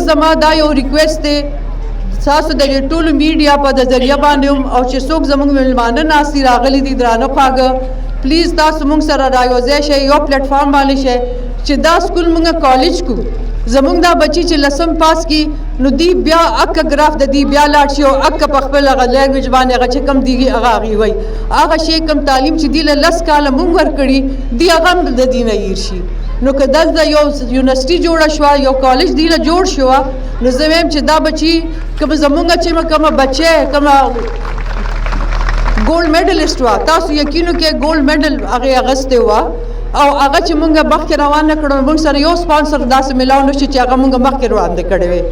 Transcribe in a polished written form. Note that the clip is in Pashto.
زما دا یو ریکویسټ دی تاسو د ټولو میډیا په د ذریعه باندې او چې څوک زموږ مېلمانه ناست دي راغلي دي درانه خواږه پلیز تاسو موږ سره رایوځای شئ یو پلیټفارم باندې شئ چې دا سکول موږ کالج کو زموږ دا بچي چې لسم پاس کی نو دی بیا اکه ګراف د دی بیا لاړ شي او اکه په خپل هغه لینګویج باندې هغه چې کم دیږي هغه هغې وایي هغه شی کم تعلیم چې دی له 10 کاله موږ ورکړي دی هغه هم د دې نه هیر شي نو که دلته یو یونیورسټي جوړه شوه یو کالج دی له جوړ شوه نو زه وایم چې دا بچي کوم زمونږ چې کومه بچی کومه ګولډ میډلسټ وه تاسو یقین وکړئ ګولډ میډل هغې اخیستی وه او هغه چې مونږ مخکې روان نه کړو موږ سره یو سپانسر داسې میلاو نه شي چې هغه مونږ مخکې وړاندې کړی وی